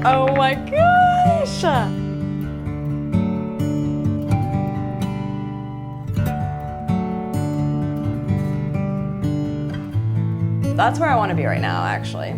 Oh my gosh! That's where I want to be right now, actually.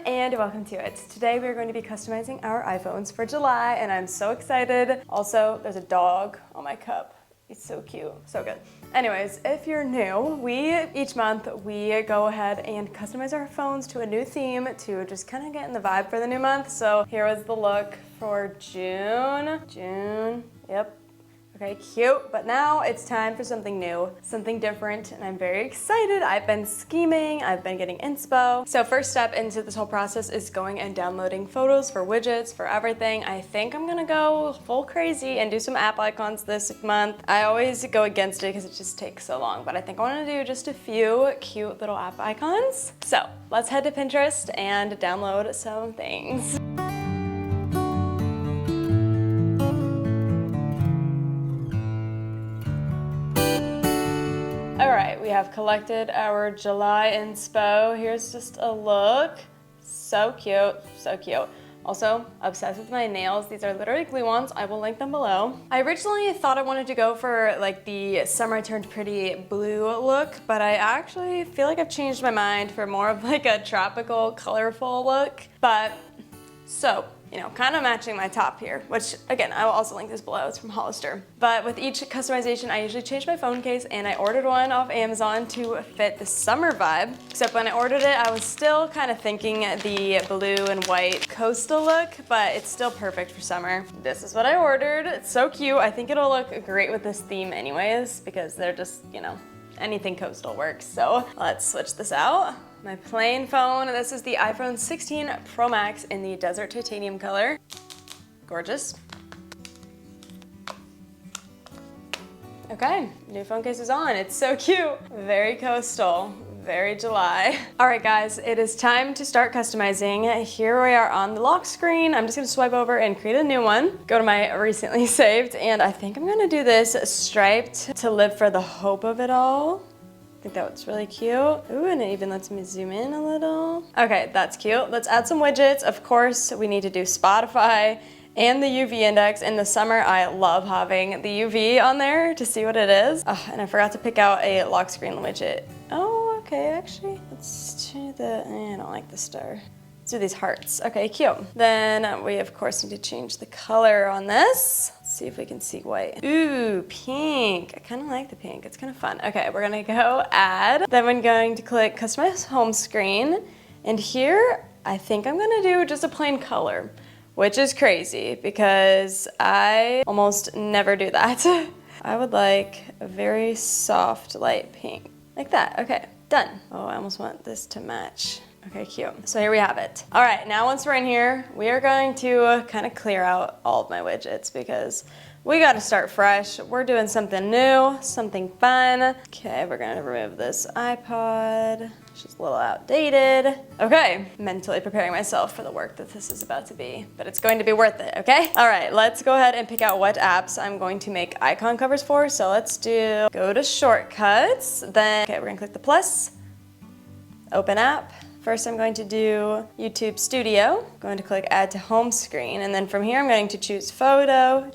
And welcome to it. Today we're going to be customizing our iPhones for July and I'm so excited. Also, there's a dog on my cup. It's so cute, so good. Anyways, if you're new, each month we go ahead and customize our phones to a new theme to just kind of get in the vibe for the new month. So here was the look for June. Yep. Okay, cute, but now it's time for something new, something different, and I'm very excited. I've been scheming, I've been getting inspo. So first step into this whole process is going and downloading photos for widgets, for everything. I think I'm gonna go full crazy and do some app icons this month. I always go against it because it just takes so long, but I think I wanna do just a few cute little app icons. So let's head to Pinterest and download some things. All right, we have collected our July inspo. Here's just a look. So cute, so cute. Also, obsessed with my nails. These are literally glue ones. I will link them below. I originally thought I wanted to go for like the summer turned pretty blue look, but I actually feel like I've changed my mind for more of like a tropical, colorful look. But so, you know, kind of matching my top here, which again, I will also link this below, it's from Hollister. But with each customization, I usually change my phone case and I ordered one off Amazon to fit the summer vibe. Except when I ordered it, I was still kind of thinking the blue and white coastal look, but it's still perfect for summer. This is what I ordered. It's so cute. I think it'll look great with this theme anyways, because they're just, you know, anything coastal works. So let's switch this out. My plain phone, this is the iPhone 16 Pro Max in the Desert Titanium color. Gorgeous. Okay, new phone case is on. It's so cute. Very coastal, very July. All right guys, it is time to start customizing. Here we are on the lock screen. I'm just gonna swipe over and create a new one. Go to my recently saved, and I think I'm gonna do this striped to live for the hope of it all. I think that's really cute. Ooh, and it even lets me zoom in a little. Okay, that's cute. Let's add some widgets. Of course, we need to do Spotify and the UV index. In the summer, I love having the UV on there to see what it is. Oh, and I forgot to pick out a lock screen widget. Oh, okay, actually. Let's do I don't like the star. Let's do these hearts. Okay, cute. Then we, of course, need to change the color on this. Let's see if we can see white. Ooh, pink. I kind of like the pink. It's kind of fun. Okay, we're gonna go add. Then we're going to click customize home screen. And here, I think I'm gonna do just a plain color, which is crazy because I almost never do that. I would like a very soft light pink, like that. Okay, done. Oh, I almost want this to match. Okay, cute. So here we have it. All right, now once we're in here, we are going to kind of clear out all of my widgets because we got to start fresh. We're doing something new, something fun. Okay, we're going to remove this iPod. It's just a little outdated. Okay, mentally preparing myself for the work that this is about to be, but it's going to be worth it, okay? All right, let's go ahead and pick out what apps I'm going to make icon covers for. So let's go to shortcuts. Then, okay, we're going to click the plus, open app. First, I'm going to do YouTube Studio. I'm going to click Add to Home Screen, and then from here, I'm going to choose Photo,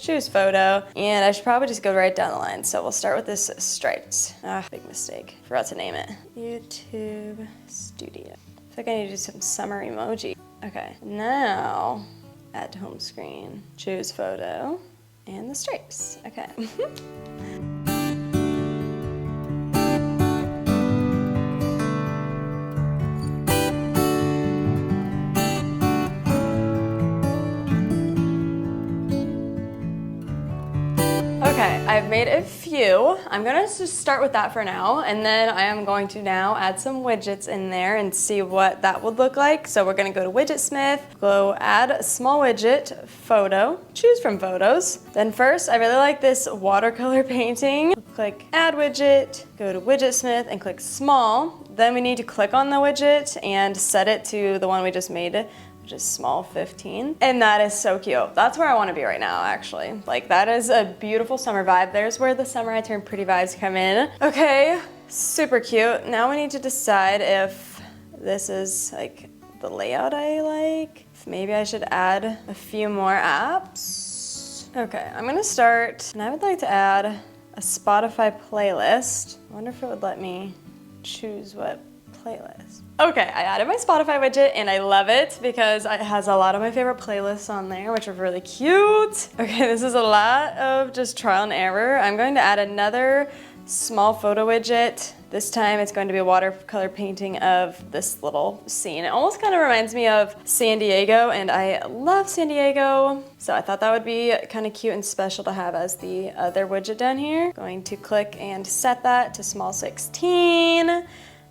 and I should probably just go right down the line. So we'll start with this striped. Ah, big mistake. Forgot to name it. YouTube Studio. I think I need to do some summer emoji. Okay, now Add to Home Screen, choose Photo, and the stripes. Okay. Okay, I've made a few. I'm gonna just start with that for now, and then I am going to now add some widgets in there and see what that would look like. So we're gonna go to Widgetsmith, go add a small widget, photo, choose from photos. Then first, I really like this watercolor painting. Click add widget, go to Widgetsmith and click small. Then we need to click on the widget and set it to the one we just made, which is small 15. And that is so cute. That's where I want to be right now, actually. Like, that is a beautiful summer vibe. There's where the summer I turn pretty vibes come in. Okay, super cute. Now we need to decide if this is like the layout I like. If maybe I should add a few more apps. Okay, I'm gonna start, and I would like to add a Spotify playlist. I wonder if it would let me choose what playlist. Okay, I added my Spotify widget and I love it because it has a lot of my favorite playlists on there, which are really cute. Okay, this is a lot of just trial and error. I'm going to add another small photo widget. This time it's going to be a watercolor painting of this little scene. It almost kind of reminds me of San Diego, and I love San Diego. So I thought that would be kind of cute and special to have as the other widget down here. Going to click and set that to small 16.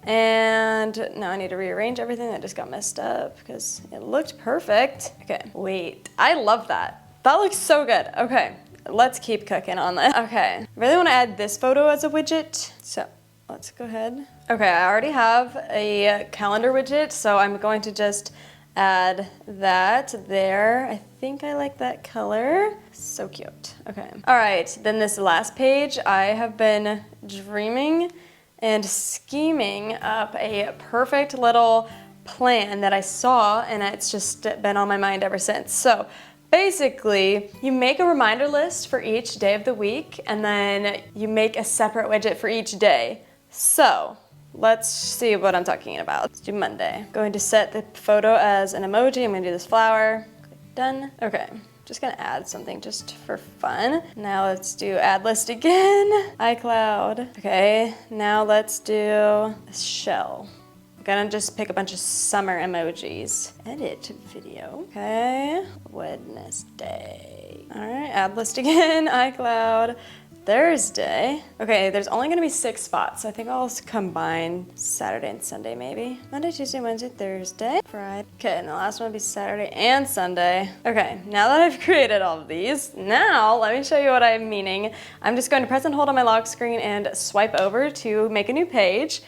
And now I need to rearrange everything that just got messed up because it looked perfect. Okay, wait, I love that. That looks so good. Okay, let's keep cooking on this. Okay, I really want to add this photo as a widget. So let's go ahead. Okay, I already have a calendar widget, so I'm going to just add that there. I think I like that color. So cute. Okay. All right, then this last page, I have been dreaming and scheming up a perfect little plan that I saw, and it's just been on my mind ever since. So basically, you make a reminder list for each day of the week, and then you make a separate widget for each day. So let's see what I'm talking about. Let's do Monday. Going to set the photo as an emoji. I'm gonna do this flower. Click done. Okay. Just gonna add something just for fun. Now let's do add list again. iCloud. Okay, now let's do a shell. I'm gonna just pick a bunch of summer emojis. Edit video. Okay, Wednesday. All right, add list again, iCloud. Thursday. Okay, there's only gonna be 6 spots, so I think I'll combine Saturday and Sunday maybe. Monday, Tuesday, Wednesday, Thursday, Friday. Okay, and the last one will be Saturday and Sunday. Okay, now that I've created all of these, now let me show you what I'm meaning. I'm just going to press and hold on my lock screen and swipe over to make a new page.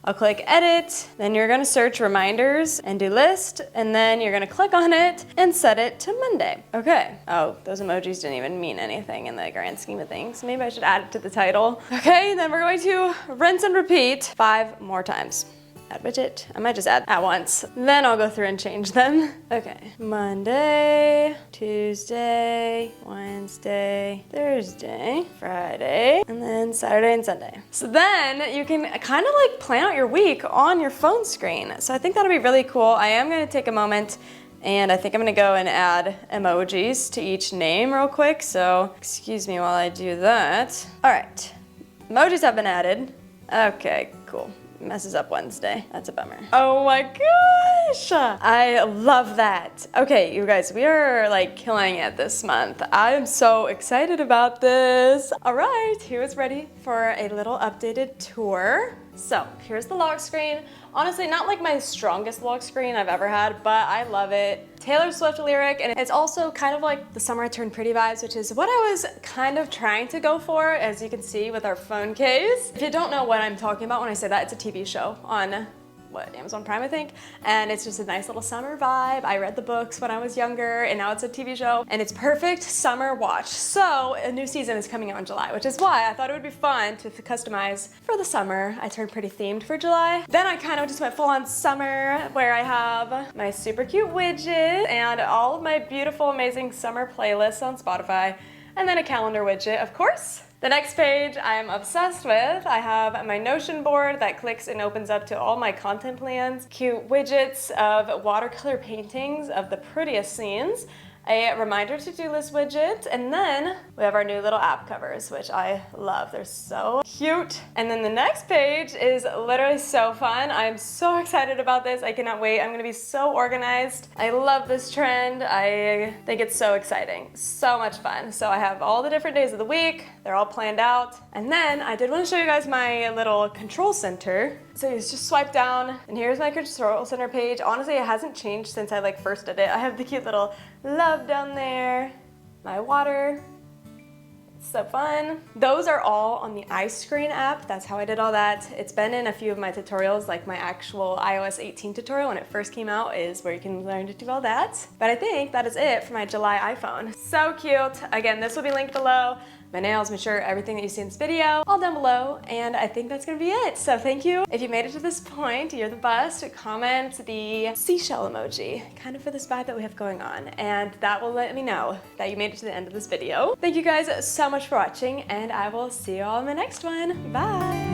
I'll click edit, then you're gonna search reminders and do list, and then you're gonna click on it and set it to Monday. Okay. Oh, those emojis didn't even mean anything in the grand scheme of things. Maybe I should add it to the title. Okay, then we're going to rinse and repeat 5 more times. Add widget. I might just add at once. Then I'll go through and change them. Okay. Monday, Tuesday, Wednesday, Thursday, Friday, and then Saturday and Sunday. So then you can kind of like plan out your week on your phone screen. So I think that'll be really cool. I am going to take a moment, and I think I'm gonna go and add emojis to each name real quick. So excuse me while I do that. All right, emojis have been added. Okay, cool. Messes up Wednesday. That's a bummer. Oh my gosh! I love that. Okay, you guys, we are like killing it this month. I am so excited about this. All right, who is ready for a little updated tour? So here's the lock screen. Honestly, not like my strongest lock screen I've ever had, but I love it. Taylor Swift lyric, and it's also kind of like the summer I turned pretty vibes, which is what I was kind of trying to go for, as you can see with our phone case. If you don't know what I'm talking about when I say that, it's a TV show on Amazon Prime, I think, and it's just a nice little summer vibe. I read the books when I was younger, and now it's a TV show, and it's perfect summer watch. So a new season is coming out in July, which is why I thought it would be fun to customize for the summer. I turned pretty themed for July. Then I kind of just went full on summer, where I have my super cute widget and all of my beautiful, amazing summer playlists on Spotify, and then a calendar widget, of course. The next page I'm obsessed with. I have my Notion board that clicks and opens up to all my content plans, cute widgets of watercolor paintings of the prettiest scenes, a reminder to-do list widget, and then we have our new little app covers, which I love. They're so cute. And then the next page is literally so fun. I'm so excited about this. I cannot wait. I'm gonna be so organized. I love this trend. I think it's so exciting. So much fun. So I have all the different days of the week. They're all planned out. And then I did want to show you guys my little control center. So you just swipe down, and here's my control center page. Honestly, it hasn't changed since I first did it. I have the cute little love down there, my water. So fun. Those are all on the iScreen app. That's how I did all that. It's been in a few of my tutorials, like my actual iOS 18 tutorial when it first came out is where you can learn to do all that. But I think that is it for my July iPhone. So cute. Again, this will be linked below. My nails, my shirt, everything that you see in this video, all down below, and I think that's gonna be it. So thank you. If you made it to this point, you're the best. Comment the seashell emoji, kind of for this vibe that we have going on, and that will let me know that you made it to the end of this video. Thank you guys so much for watching, and I will see you all in my next one. Bye!